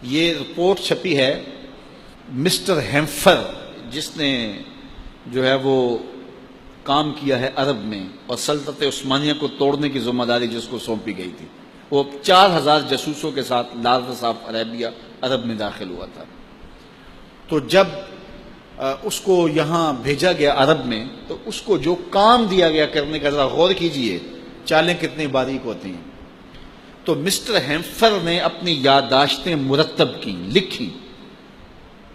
یہ رپورٹ چھپی ہے مسٹر ہیمفر، جس نے جو ہے وہ کام کیا ہے عرب میں اور سلطنت عثمانیہ کو توڑنے کی ذمہ داری جس کو سونپی گئی تھی، وہ 4000 جاسوسوں کے ساتھ لارڈس آف عربیہ عرب میں داخل ہوا تھا۔ تو جب اس کو یہاں بھیجا گیا عرب میں، تو اس کو جو کام دیا گیا کرنے کا، ذرا غور کیجئے چالیں کتنی باریک ہوتی ہیں۔ تو مسٹر ہیمفر نے اپنی یادداشتیں مرتب کی، لکھی،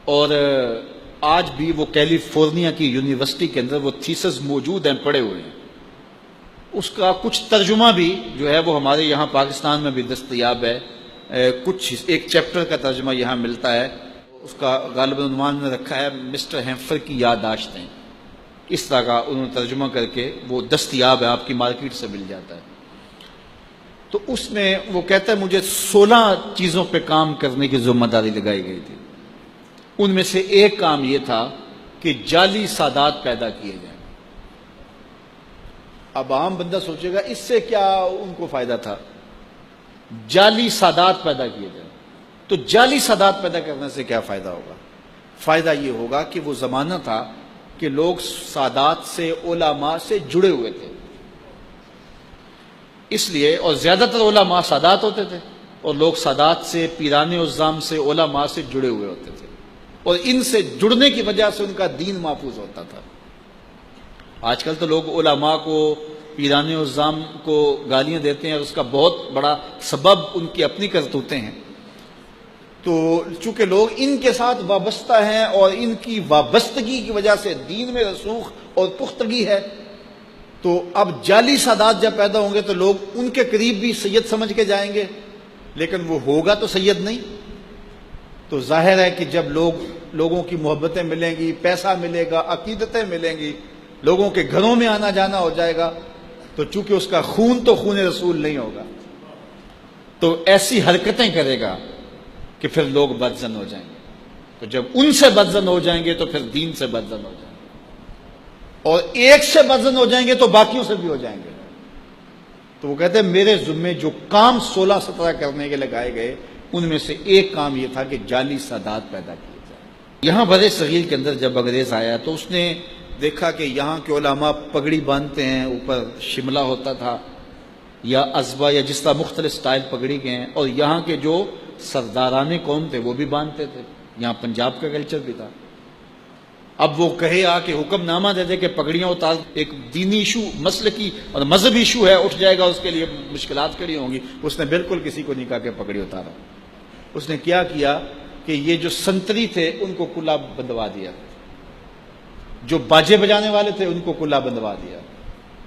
اور آج بھی وہ کیلیفورنیا کی یونیورسٹی کے اندر وہ تھیسس موجود ہیں، پڑے ہوئے ہیں۔ اس کا کچھ ترجمہ بھی جو ہے وہ ہمارے یہاں پاکستان میں بھی دستیاب ہے، کچھ ایک چیپٹر کا ترجمہ یہاں ملتا ہے۔ اس کا غالباً عنوان نے رکھا ہے مسٹر ہیمفر کی یادداشتیں، اس طرح کا انہوں نے ترجمہ کر کے وہ دستیاب ہے، آپ کی مارکیٹ سے مل جاتا ہے۔ تو اس میں وہ کہتا ہے مجھے 16 چیزوں پہ کام کرنے کی ذمہ داری لگائی گئی تھی۔ ان میں سے ایک کام یہ تھا کہ جعلی سادات پیدا کیے جائیں۔ اب عام بندہ سوچے گا اس سے کیا ان کو فائدہ تھا؟ جعلی سادات پیدا کیے جائیں تو جعلی سادات پیدا کرنے سے کیا فائدہ ہوگا؟ فائدہ یہ ہوگا کہ وہ زمانہ تھا کہ لوگ سادات سے، علماء سے جڑے ہوئے تھے، اس لیے، اور زیادہ تر علماء سادات ہوتے تھے، اور لوگ سادات سے، پیران عظام سے، علماء سے جڑے ہوئے ہوتے تھے، اور ان سے جڑنے کی وجہ سے ان کا دین محفوظ ہوتا تھا۔ آج کل تو لوگ علماء کو، پیران عظام کو گالیاں دیتے ہیں، اور اس کا بہت بڑا سبب ان کی اپنی کرتوتیں ہیں۔ تو چونکہ لوگ ان کے ساتھ وابستہ ہیں اور ان کی وابستگی کی وجہ سے دین میں رسوخ اور پختگی ہے، تو اب جعلی سادات جب پیدا ہوں گے تو لوگ ان کے قریب بھی سید سمجھ کے جائیں گے، لیکن وہ ہوگا تو سید نہیں۔ تو ظاہر ہے کہ جب لوگوں کی محبتیں ملیں گی، پیسہ ملے گا، عقیدتیں ملیں گی، لوگوں کے گھروں میں آنا جانا ہو جائے گا، تو چونکہ اس کا خون تو خون رسول نہیں ہوگا، تو ایسی حرکتیں کرے گا کہ پھر لوگ بدظن ہو جائیں گے۔ تو جب ان سے بدظن ہو جائیں گے تو پھر دین سے بدظن ہو جائیں گے، اور ایک سے بدظن ہو جائیں گے تو باقیوں سے بھی ہو جائیں گے۔ تو وہ کہتے ہیں میرے ذمے جو کام 16-17 کرنے کے لگائے گئے، ان میں سے ایک کام یہ تھا کہ جعلی سادات پیدا کیے جائیں۔ یہاں بر صغیر کے اندر جب انگریز آیا تو اس نے دیکھا کہ یہاں کے علماء پگڑی باندھتے ہیں، اوپر شملہ ہوتا تھا یا ازبا یا جس طرح مختلف سٹائل پگڑی کے ہیں، اور یہاں کے جو سرداران قوم تھے وہ بھی باندھتے تھے، یہاں پنجاب کا کلچر بھی تھا۔ اب وہ کہے آ کہ حکم نامہ دے دے کہ پگڑیاں اتار، ایک دینی ایشو، مسلکی اور مذہبی ایشو ہے، اٹھ جائے گا، اس کے لیے مشکلات کھڑی ہوں گی۔ اس نے بالکل کسی کو نہیں کہا کہ پگڑی اتارا۔ اس نے کیا کیا کہ یہ جو سنتری تھے ان کو کلا بندوا دیا، جو باجے بجانے والے تھے ان کو کلا بندوا دیا،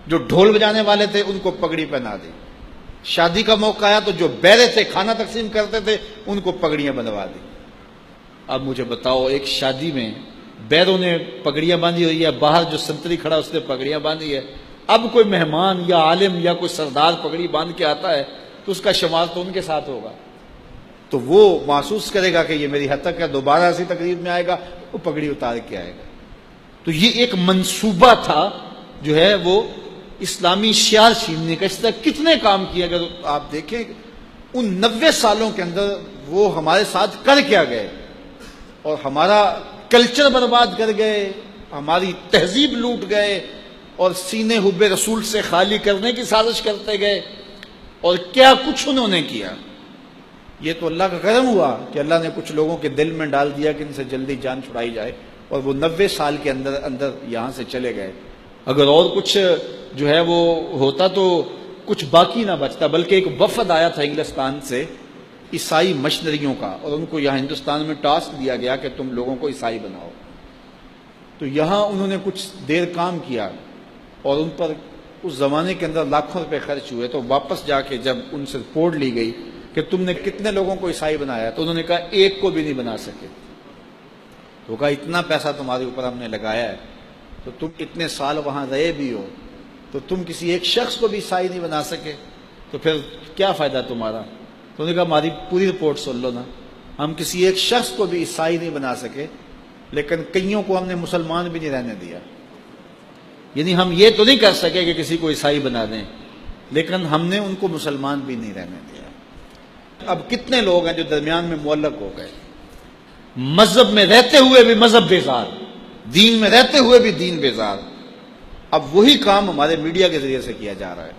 جو ڈھول بجانے والے تھے ان کو پگڑی پہنا دی۔ شادی کا موقع آیا تو جو بیرے تھے، کھانا تقسیم کرتے تھے، ان کو پگڑیاں بندوا دی۔ اب مجھے بتاؤ، ایک شادی میں بیروں نے پگڑیاں باندھی ہوئی ہے، باہر جو سنتری کھڑا اس نے پگڑیاں باندھی ہے، اب کوئی مہمان یا عالم یا کوئی سردار پگڑی باندھ کے آتا ہے تو اس کا شمار تو ان کے ساتھ ہوگا، تو وہ محسوس کرے گا کہ یہ میری حد تک ہے، دوبارہ ایسی تقریب میں آئے گا وہ پگڑی اتار کے آئے گا۔ تو یہ ایک منصوبہ تھا جو ہے وہ اسلامی شعار چھیننے کا۔ اس طرح کتنے کام کیے، اگر آپ دیکھیں ان 90 سالوں کے اندر وہ ہمارے ساتھ کر کیا گئے، اور ہمارا کلچر برباد کر گئے، ہماری تہذیب لوٹ گئے، اور سینے حب رسول سے خالی کرنے کی سازش کرتے گئے، اور کیا کچھ انہوں نے کیا۔ یہ تو اللہ کا کرم ہوا کہ اللہ نے کچھ لوگوں کے دل میں ڈال دیا کہ ان سے جلدی جان چھڑائی جائے، اور وہ 90 سال کے اندر یہاں سے چلے گئے۔ اگر اور کچھ جو ہے وہ ہوتا تو کچھ باقی نہ بچتا، بلکہ ایک وفد آیا تھا انگلستان سے عیسائی مشنریوں کا، اور ان کو یہاں ہندوستان میں ٹاسک دیا گیا کہ تم لوگوں کو عیسائی بناؤ۔ تو یہاں انہوں نے کچھ دیر کام کیا، اور ان پر اس زمانے کے اندر لاکھوں روپے خرچ ہوئے۔ تو واپس جا کے جب ان سے رپورٹ لی گئی کہ تم نے کتنے لوگوں کو عیسائی بنایا، تو انہوں نے کہا ایک کو بھی نہیں بنا سکے۔ تو کہا اتنا پیسہ تمہارے اوپر ہم نے لگایا ہے، تو تم اتنے سال وہاں رہے بھی ہو، تو تم کسی ایک شخص کو بھی عیسائی نہیں بنا سکے، تو پھر کیا فائدہ تمہارا؟ تو انہوں نے کہا ہماری پوری رپورٹ سن لو نا، ہم کسی ایک شخص کو بھی عیسائی نہیں بنا سکے، لیکن کئیوں کو ہم نے مسلمان بھی نہیں رہنے دیا۔ یعنی ہم یہ تو نہیں کر سکے کہ کسی کو عیسائی بنا دیں، لیکن ہم نے ان کو مسلمان بھی نہیں رہنے دیا۔ اب کتنے لوگ ہیں جو درمیان میں معلق ہو گئے، مذہب میں رہتے ہوئے بھی مذہب بیزار، دین میں رہتے ہوئے بھی دین بیزار۔ اب وہی کام ہمارے میڈیا کے ذریعے سے کیا جا رہا ہے،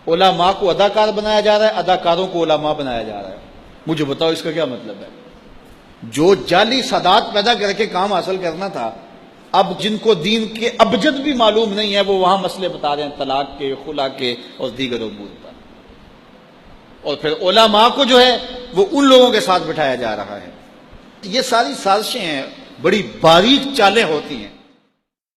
علماء کو اداکار بنایا جا رہا ہے، اداکاروں کو علماء بنایا جا رہا ہے۔ مجھے بتاؤ اس کا کیا مطلب ہے؟ جو جعلی سادات پیدا کر کے کام حاصل کرنا تھا، اب جن کو دین کے ابجد بھی معلوم نہیں ہے وہ وہاں مسئلے بتا رہے ہیں طلاق کے، خلا کے اور دیگر امور پر، اور پھر علماء کو جو ہے وہ ان لوگوں کے ساتھ بٹھایا جا رہا ہے۔ یہ ساری سازشیں ہیں، بڑی باریک چالیں ہوتی ہیں۔